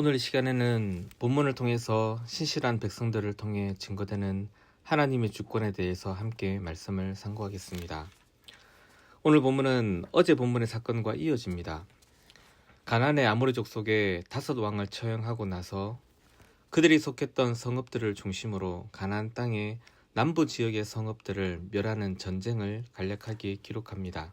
오늘 이 시간에는 본문을 통해서 신실한 백성들을 통해 증거되는 하나님의 주권에 대해서 함께 말씀을 상고하겠습니다. 오늘 본문은 어제 본문의 사건과 이어집니다. 가나안의 아모리 족속의 5왕을 처형하고 나서 그들이 속했던 성읍들을 중심으로 가나안 땅의 남부 지역의 성읍들을 멸하는 전쟁을 간략하게 기록합니다.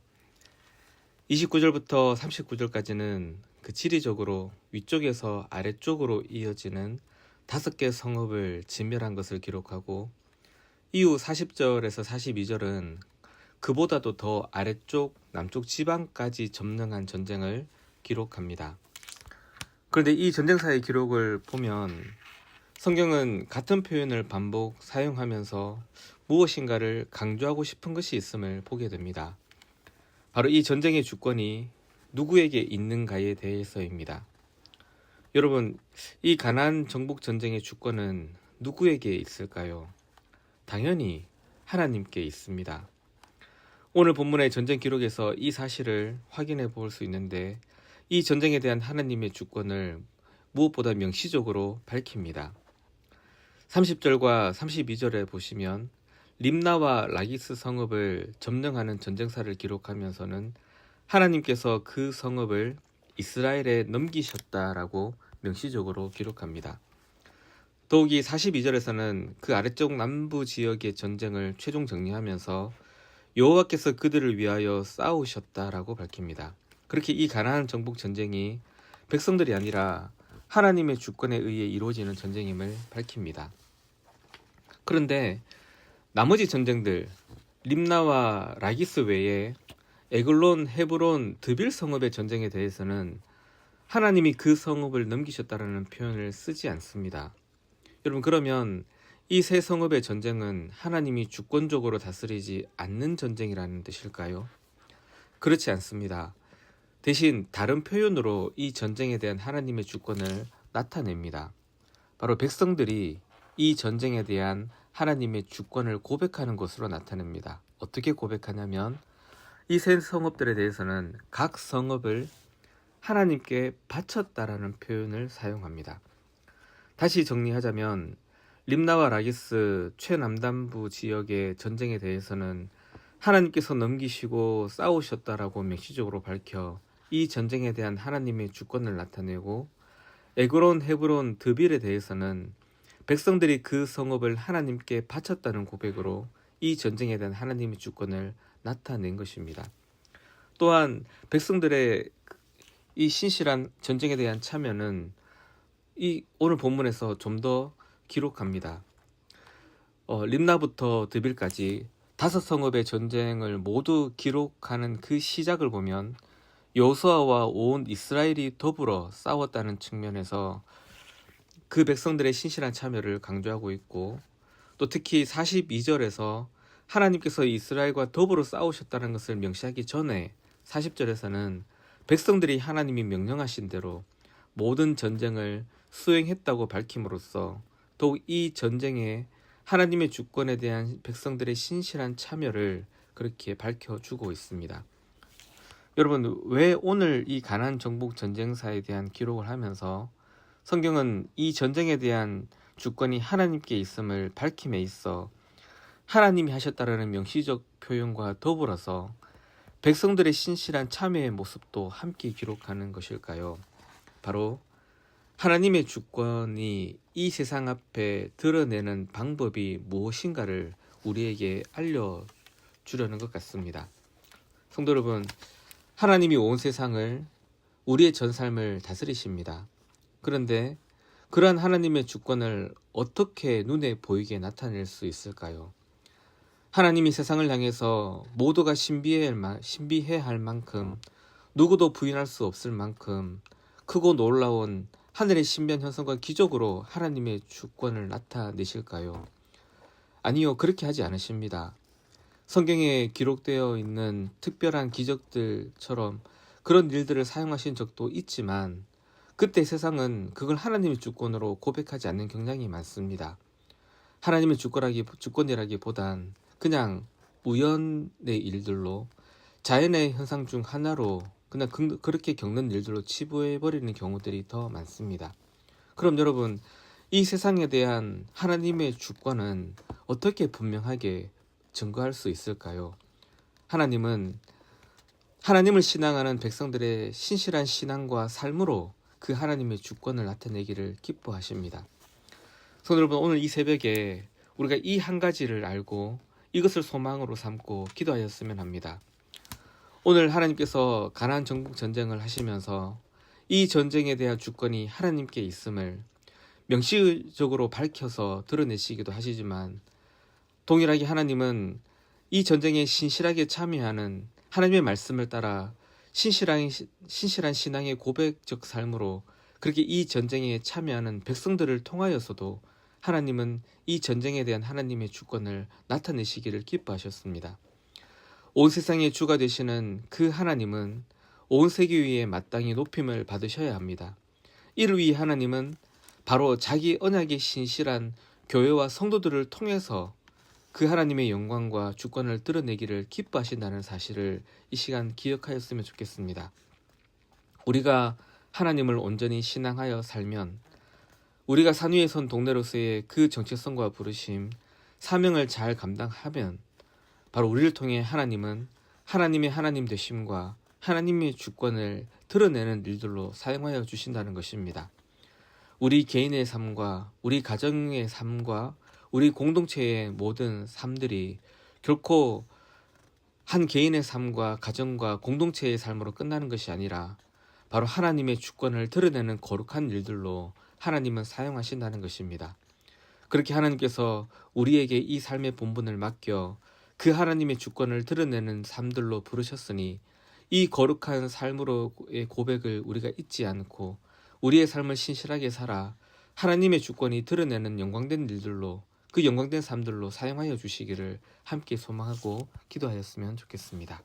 29절부터 39절까지는 그 지리적으로 위쪽에서 아래쪽으로 이어지는 5개 성읍을 진멸한 것을 기록하고, 이후 40절에서 42절은 그보다도 더 아래쪽 남쪽 지방까지 점령한 전쟁을 기록합니다. 그런데 이 전쟁사의 기록을 보면 성경은 같은 표현을 반복 사용하면서 무엇인가를 강조하고 싶은 것이 있음을 보게 됩니다. 바로 이 전쟁의 주권이 누구에게 있는가에 대해서입니다. 여러분, 이 가나안 정복 전쟁의 주권은 누구에게 있을까요? 당연히 하나님께 있습니다. 오늘 본문의 전쟁 기록에서 이 사실을 확인해 볼 수 있는데, 이 전쟁에 대한 하나님의 주권을 무엇보다 명시적으로 밝힙니다. 30절과 32절에 보시면 림나와 라기스 성읍을 점령하는 전쟁사를 기록하면서는 하나님께서 그 성읍을 이스라엘에 넘기셨다라고 명시적으로 기록합니다. 더욱이 42절에서는 그 아래쪽 남부 지역의 전쟁을 최종 정리하면서 여호와께서 그들을 위하여 싸우셨다라고 밝힙니다. 그렇게 이 가나안 정복 전쟁이 백성들이 아니라 하나님의 주권에 의해 이루어지는 전쟁임을 밝힙니다. 그런데 나머지 전쟁들, 림나와 라기스 외에 에글론, 헤브론, 드빌 성읍의 전쟁에 대해서는 하나님이 그 성읍을 넘기셨다라는 표현을 쓰지 않습니다. 여러분, 그러면 이 세 성읍의 전쟁은 하나님이 주권적으로 다스리지 않는 전쟁이라는 뜻일까요? 그렇지 않습니다. 대신 다른 표현으로 이 전쟁에 대한 하나님의 주권을 나타냅니다. 바로 백성들이 이 전쟁에 대한 하나님의 주권을 고백하는 것으로 나타냅니다. 어떻게 고백하냐면 이 세 성읍들에 대해서는 각 성읍을 하나님께 바쳤다라는 표현을 사용합니다. 다시 정리하자면 림나와 라기스 최남단부 지역의 전쟁에 대해서는 하나님께서 넘기시고 싸우셨다라고 명시적으로 밝혀 이 전쟁에 대한 하나님의 주권을 나타내고, 에그론, 헤브론, 드빌에 대해서는 백성들이 그 성읍을 하나님께 바쳤다는 고백으로 이 전쟁에 대한 하나님의 주권을 나타낸 것입니다. 또한 백성들의 이 신실한 전쟁에 대한 참여는 이 오늘 본문에서 좀 더 기록합니다. 림나부터 드빌까지 5성읍의 전쟁을 모두 기록하는 그 시작을 보면 여호수아와 온 이스라엘이 더불어 싸웠다는 측면에서 그 백성들의 신실한 참여를 강조하고 있고, 또 특히 42절에서 하나님께서 이스라엘과 더불어 싸우셨다는 것을 명시하기 전에 40절에서는 백성들이 하나님이 명령하신 대로 모든 전쟁을 수행했다고 밝힘으로써 더욱 이 전쟁에 하나님의 주권에 대한 백성들의 신실한 참여를 그렇게 밝혀주고 있습니다. 여러분, 왜 오늘 이 가나안 정복 전쟁사에 대한 기록을 하면서 성경은 이 전쟁에 대한 주권이 하나님께 있음을 밝힘에 있어 하나님이 하셨다라는 명시적 표현과 더불어서 백성들의 신실한 참여의 모습도 함께 기록하는 것일까요? 바로 하나님의 주권이 이 세상 앞에 드러내는 방법이 무엇인가를 우리에게 알려주려는 것 같습니다. 성도 여러분, 하나님이 온 세상을, 우리의 전 삶을 다스리십니다. 그런데 그러한 하나님의 주권을 어떻게 눈에 보이게 나타낼 수 있을까요? 하나님이 세상을 향해서 모두가 신비해야 할 만큼, 누구도 부인할 수 없을 만큼 크고 놀라운 하늘의 신비한 현상과 기적으로 하나님의 주권을 나타내실까요? 아니요, 그렇게 하지 않으십니다. 성경에 기록되어 있는 특별한 기적들처럼 그런 일들을 사용하신 적도 있지만, 그때 세상은 그걸 하나님의 주권으로 고백하지 않는 경향이 많습니다. 하나님의 주권이라기보단 그냥 우연의 일들로, 자연의 현상 중 하나로 그냥 그렇게 겪는 일들로 치부해버리는 경우들이 더 많습니다. 그럼 여러분, 이 세상에 대한 하나님의 주권은 어떻게 분명하게 증거할 수 있을까요? 하나님은 하나님을 신앙하는 백성들의 신실한 신앙과 삶으로 그 하나님의 주권을 나타내기를 기뻐하십니다. 성도 여러분, 오늘 이 새벽에 우리가 이 한 가지를 알고 이것을 소망으로 삼고 기도하였으면 합니다. 오늘 하나님께서 가나안 정복 전쟁을 하시면서 이 전쟁에 대한 주권이 하나님께 있음을 명시적으로 밝혀서 드러내시기도 하시지만, 동일하게 하나님은 이 전쟁에 신실하게 참여하는 하나님의 말씀을 따라 신실한 신앙의 고백적 삶으로 그렇게 이 전쟁에 참여하는 백성들을 통하여서도 하나님은 이 전쟁에 대한 하나님의 주권을 나타내시기를 기뻐하셨습니다. 온 세상의 주가 되시는 그 하나님은 온 세계 위에 마땅히 높임을 받으셔야 합니다. 이를 위해 하나님은 바로 자기 언약의 신실한 교회와 성도들을 통해서 그 하나님의 영광과 주권을 드러내기를 기뻐하신다는 사실을 이 시간 기억하였으면 좋겠습니다. 우리가 하나님을 온전히 신앙하여 살면 우리가 산 위에 선 동네로서의 그 정체성과 부르심, 사명을 잘 감당하면 바로 우리를 통해 하나님은 하나님의 하나님 되심과 하나님의 주권을 드러내는 일들로 사용하여 주신다는 것입니다. 우리 개인의 삶과 우리 가정의 삶과 우리 공동체의 모든 삶들이 결코 한 개인의 삶과 가정과 공동체의 삶으로 끝나는 것이 아니라 바로 하나님의 주권을 드러내는 거룩한 일들로 하나님은 사용하신다는 것입니다. 그렇게 하나님께서 우리에게 이 삶의 본분을 맡겨 그 하나님의 주권을 드러내는 삶들로 부르셨으니 이 거룩한 삶으로의 고백을 우리가 잊지 않고 우리의 삶을 신실하게 살아 하나님의 주권이 드러내는 영광된 일들로, 그 영광된 삶들로 사용하여 주시기를 함께 소망하고 기도하였으면 좋겠습니다.